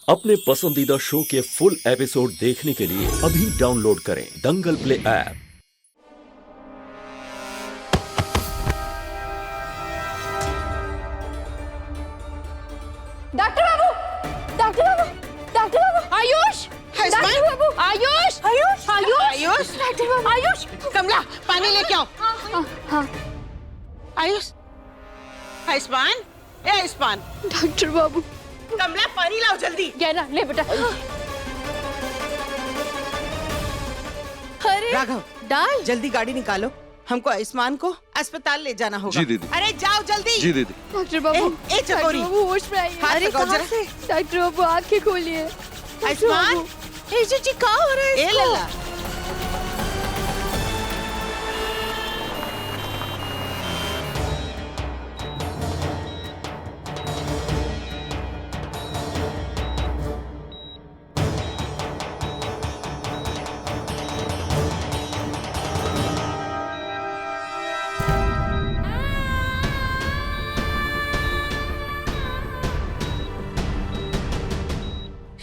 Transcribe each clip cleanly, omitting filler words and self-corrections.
अपने पसंदीदा शो के फुल एपिसोड देखने के लिए अभी डाउनलोड करें दंगल प्ले ऐप। डॉक्टर बाबू, डॉक्टर बाबू, डॉक्टर बाबू, आयुष, डॉक्टर बाबू, आयुष, आयुष, आयुष, डॉक्टर बाबू, आयुष, कमला पानी लेके आओ। हाँ, आयुष, आयुष्मान, ए आयुष्मान, डॉक्टर बाबू, कमला पानी लाओ जल्दी। गहना ले बेटा। अरे राघव, डाल जल्दी गाड़ी निकालो, हमको आयुष्मान को अस्पताल ले जाना होगा। जी दीदी। अरे जाओ जल्दी। जी दीदी। डॉक्टर बाबू, ए चकोरी, डॉक्टर बाबू होश में आइए। हाथ अरे लगाओ कहाँ जरा। से? डॉक्टर बाबू आंखें खोलिए। आयुष्मान, ए जी क्या हो रहा है ए इसको? लला,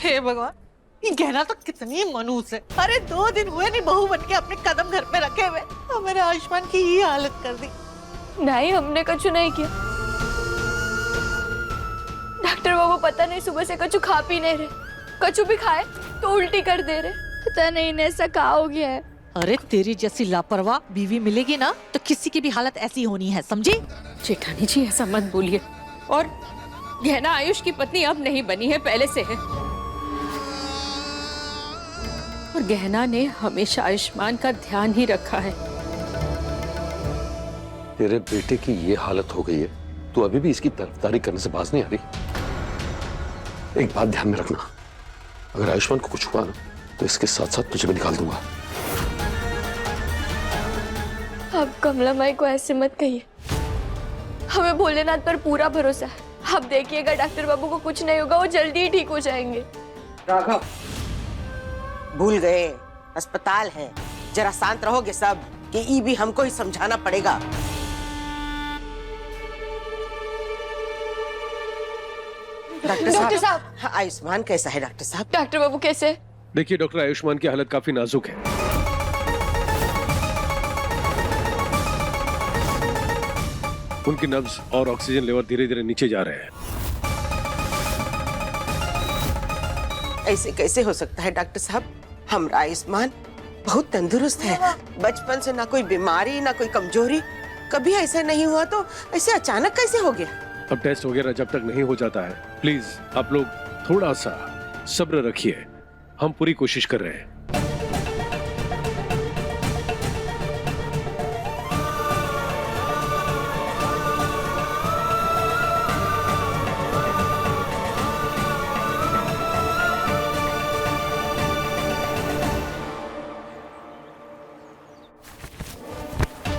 हे भगवान, ये गहना तो कितनी मनूस है। अरे 2 दिन हुए नहीं बहू बन के अपने कदम घर पे रखे हुए, और मेरे आयुष्मान की ये हालत कर दी। नहीं, हमने कछु नहीं किया। डॉक्टर बाबू पता नहीं सुबह से कछु खा पी नहीं रहे, कछु भी खाए तो उल्टी कर दे रहे। पता नहीं इन्हें ऐसा क्या हो गया है। अरे तेरी जैसी लापरवाह बीवी मिलेगी ना तो किसी की भी हालत ऐसी होनी है, समझी? जेठानी जी ऐसा मत बोलिए। और गहना आयुष की पत्नी अब नहीं बनी है, पहले से है। और गहना ने हमेशा आयुष्मान का ध्यान ही रखा है। तेरे बेटे की ये हालत हो गई है, तू अभी भी इसकी तरफदारी करने से बाज नहीं आ रही। एक बात ध्यान में रखना, अगर आयुष्मान को कुछ हुआ ना तो इसके साथ साथ तुझे भी निकाल दूंगा। अब कमला माई को ऐसे मत कहिए, हमें भोलेनाथ पर पूरा भरोसा है। आप देखिएगा डॉक्टर बाबू को कुछ नहीं होगा, वो जल्दी ही ठीक हो जाएंगे। राघव, भूल गए अस्पताल है, जरा शांत रहोगे सब कि ई भी हमको ही समझाना पड़ेगा। डॉक्टर साहब, हाँ, आयुष्मान कैसा है डॉक्टर साहब? डॉक्टर बाबू कैसे? देखिए डॉक्टर, आयुष्मान की हालत काफी नाजुक है। उनकी नब्ज और ऑक्सीजन लेवल धीरे धीरे नीचे जा रहे हैं। ऐसे कैसे हो सकता है डॉक्टर साहब? हमारा आयुष्मान बहुत तंदुरुस्त है, बचपन से ना कोई बीमारी ना कोई कमजोरी, कभी ऐसा नहीं हुआ, तो ऐसे अचानक कैसे हो गया? अब टेस्ट वगैरह जब तक नहीं हो जाता है, प्लीज आप लोग थोड़ा सा सब्र रखिए, हम पूरी कोशिश कर रहे हैं।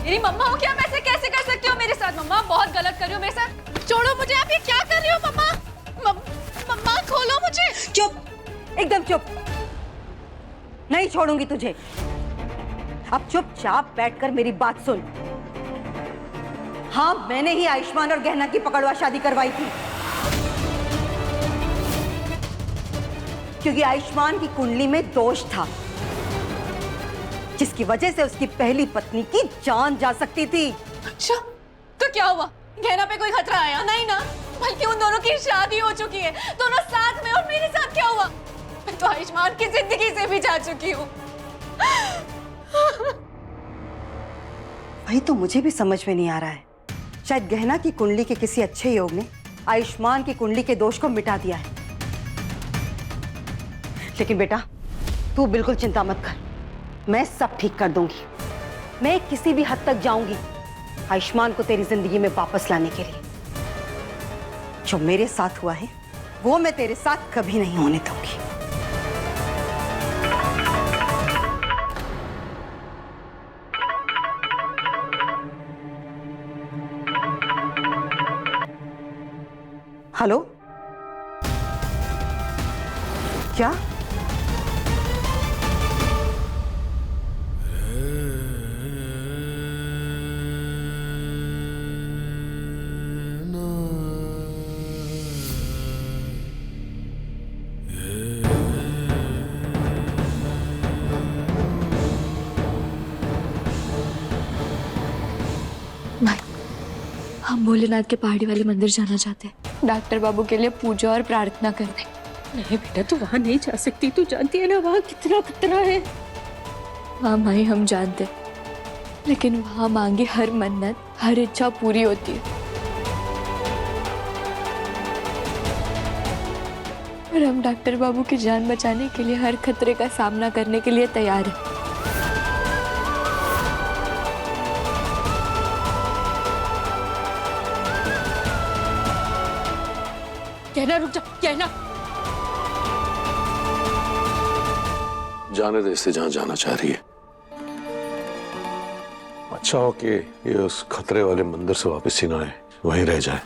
मेरी मम्मा हो क्या? आप ऐसे कैसे कर सकते हो मेरे साथ? मम्मा बहुत गलत कर रही हो मेरे साथ। छोड़ो मुझे, आप ये क्या कर रही हो? मम्मा, मम्मा खोलो मुझे। चुप, एकदम चुप। नहीं छोड़ूंगी तुझे। अब चुपचाप बैठकर मेरी बात सुन। हाँ, मैंने ही आयुष्मान और गहना की पकड़वा शादी करवाई थी, क्योंकि आयुष्मान की कुंडली में दोष था, जिसकी वजह से उसकी पहली पत्नी की जान जा सकती थी। अच्छा, तो क्या हुआ? गहना पे कोई खतरा आया? नहीं ना, बल्कि उन दोनों की शादी हो चुकी है, दोनों साथ में। और मेरे साथ क्या हुआ? मैं तो आयुष्मान की जिंदगी से भी जा चुकी हूँ। वही तो मुझे भी समझ में नहीं आ रहा है। शायद गहना की कुंडली के किसी अच्छे योग ने आयुष्मान की कुंडली के दोष को मिटा दिया है। लेकिन बेटा, तू बिल्कुल चिंता मत कर, मैं सब ठीक कर दूंगी। मैं किसी भी हद तक जाऊंगी आयुष्मान को तेरी जिंदगी में वापस लाने के लिए। जो मेरे साथ हुआ है वो मैं तेरे साथ कभी नहीं होने दूंगी। हेलो, क्या? हम भोलेनाथ के पहाड़ी वाले मंदिर जाना चाहते हैं, डॉक्टर बाबू के लिए पूजा और प्रार्थना करने। नहीं बेटा, तू वहां नहीं जा सकती। तू जानती है ना वहां कितना खतरा है। हाँ माई, हम जानते, लेकिन वहां मांगी हर मन्नत, हर इच्छा पूरी होती है। और हम डॉक्टर बाबू की जान बचाने के लिए हर खतरे का सामना करने के लिए तैयार हैं। कहना रुक जा, कहना। जाने दे इसे जहां जाना चाह रही है। अच्छा हो कि ये उस खतरे वाले मंदिर से वापस ही ना आए, वहीं रह जाए।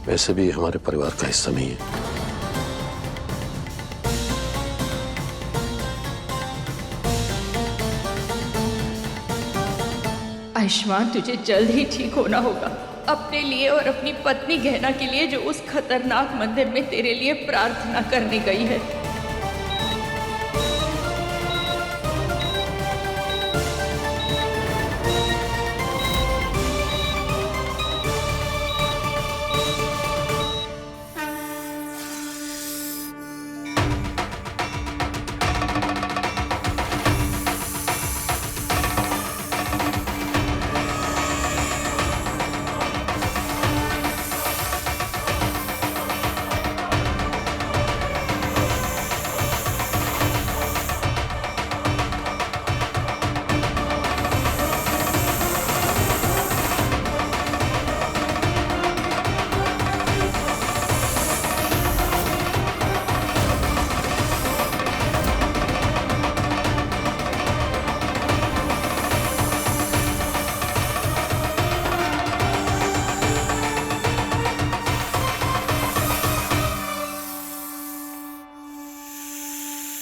वैसे भी हमारे परिवार का हिस्सा नहीं है। आयुष्मान, तुझे जल्द ही ठीक होना होगा। अपने लिए और अपनी पत्नी गहना के लिए जो उस खतरनाक मंदिर में तेरे लिए प्रार्थना करने गई है।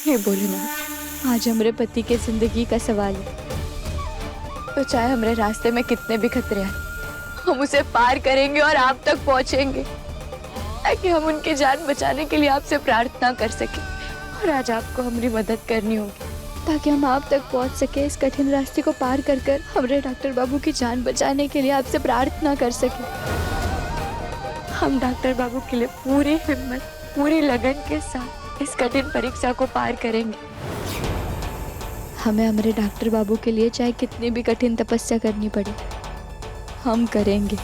हे भोलेनाथ, आज हमारे पति के जिंदगी का सवाल है, तो चाहे हमारे रास्ते में कितने भी खतरे आए, हम उसे पार करेंगे और आप तक पहुंचेंगे, ताकि हम उनकी जान बचाने के लिए आपसे प्रार्थना कर सकें। और आज आपको हमारी मदद करनी होगी, ताकि हम आप तक पहुंच सके। इस कठिन रास्ते को पार कर कर हमारे डॉक्टर बाबू की जान बचाने के लिए आपसे प्रार्थना कर सके। हम डॉक्टर बाबू के लिए पूरी हिम्मत, पूरी लगन के साथ इस कठिन परीक्षा को पार करेंगे। हमें हमारे डॉक्टर बाबू के लिए चाहे कितनी भी कठिन तपस्या करनी पड़े, हम करेंगे।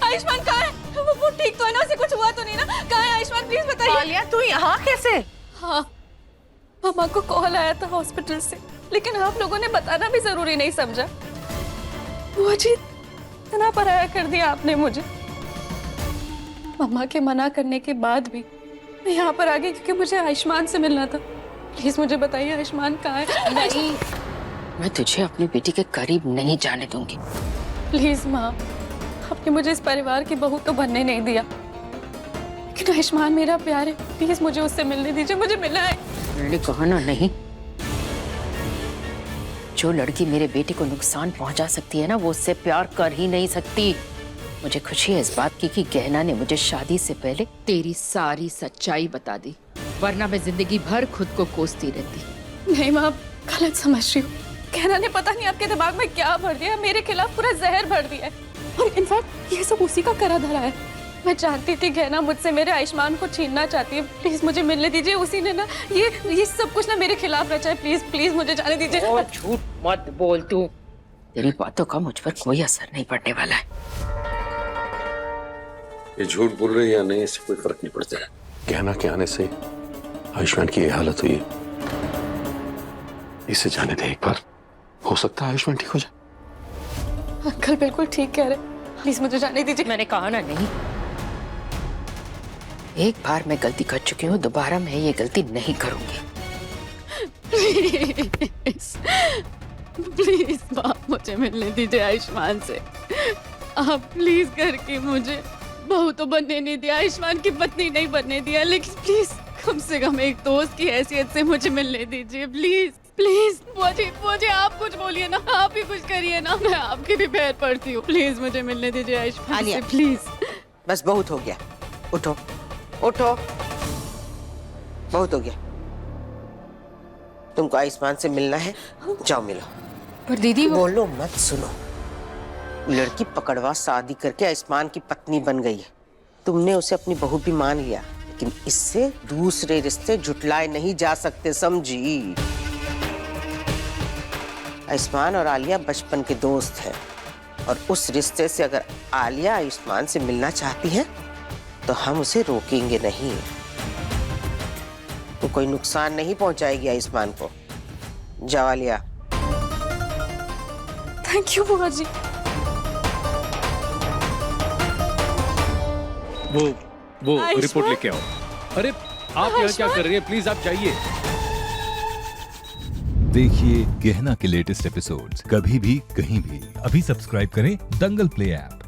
आयुष्मान कहाँ है? वो ठीक तो है ना? उसे कुछ हुआ तो नहीं ना? कहाँ है आयुष्मान? प्लीज बताइए। आलिया, तू यहाँ कैसे? हाँ, मम्मा को कॉल आया था हॉस्पिटल से, लेकिन आप लोगों ने बताना भी जरूरी नहीं समझा। वो जी इतना पराया कर दिया आपने मुझे। मम्मा के मना करने के बाद भी मैं यहाँ पर आ गई क्योंकि मुझे आयुष्मान से मिलना था। प्लीज मुझे बताइए आयुष्मान कहाँ है? नहीं, मैं तुझे अपनी बेटी के करीब नहीं जाने दूंगी। प्लीज माँ, आपने मुझे इस परिवार की बहू तो बनने नहीं दिया, लेकिन आयुष्मान मेरा प्यार है। प्लीज मुझे उससे मिलने दीजिए, मुझे मिलना है। मैंने कहा ना नहीं। जो लड़की मेरे बेटे को नुकसान पहुंचा सकती है ना, वो उससे प्यार कर ही नहीं सकती। मुझे खुशी है इस बात की कि गहना ने मुझे शादी से पहले तेरी सारी सच्चाई बता दी, वरना मैं जिंदगी भर खुद को कोसती रहती। नहीं माँ, गलत समझ रही हूँ। गहना ने पता नहीं आपके दिमाग में क्या भर दिया, मेरे खिलाफ पूरा जहर भर दिया है। और इनफैक्ट ये सब उसी का करा धरा है। मैं जानती थी गहना मुझसे मेरे आयुष्मान को छीनना चाहती है। प्लीज मुझे मिलने दीजिए। उसी ने ना ये सब कुछ ना मेरे खिलाफ रचा है। प्लीज प्लीज मुझे जाने दीजिए। और झूठ मत बोल तू। तेरी बातों का मुझ पर कोई असर नहीं पड़ने वाला है। ये झूठ बोल रहे या नहीं इससे कोई फर्क नहीं पड़ता है। गहना के आने से आयुष्मान की ये हालत हुई है, इसे जाने दे एक बार, हो सकता है आयुष्मान ठीक हो जाए। अंकल बिल्कुल ठीक कह रहे, प्लीज मुझे जाने दीजिए। मैंने कहा ना नहीं। एक बार मैं गलती कर चुकी हूँ, दोबारा मैं ये गलती नहीं करूंगी। प्लीज माँ, मुझे मिलने दीजिए आयुष्मान से। आप प्लीज करके मुझे बहू तो बनने नहीं दिया, आयुष्मान की पत्नी नहीं बनने दिया, लेकिन प्लीज कम से कम एक दोस्त की हैसियत से मुझे मिलने दीजिए। प्लीज प्लीज मुझे आप कुछ बोलिए ना, आप ही कुछ करिए ना, मैं आपके भी पैर पड़ती हूँ। प्लीज मुझे मिलने दीजिए आयुष्मान से, प्लीज। बस बहुत हो गया, उठो उठो, बहुत हो गया। तुमको आयुष्मान से मिलना है, जाओ मिलो। पर दीदी बोलो मत, सुनो। लड़की पकड़वा शादी करके आयुष्मान की पत्नी बन गई है। तुमने उसे अपनी बहू भी मान लिया, लेकिन इससे दूसरे रिश्ते झुटलाए नहीं जा सकते, समझी? आयुष्मान और आलिया बचपन के दोस्त हैं, और उस रिश्ते से अगर आलिया आयुष्मान से मिलना चाहती है तो हम उसे रोकेंगे नहीं। तो कोई नुकसान नहीं पहुंचाएगी आयुष्मान को। जाओ आलिया। थैंक यू बुआ जी। वो रिपोर्ट लेके आओ। अरे आप यहाँ क्या कर रही हैं? प्लीज आप जाइए। देखिए गहना के लेटेस्ट एपिसोड्स कभी भी कहीं भी। अभी सब्सक्राइब करें दंगल प्ले ऐप।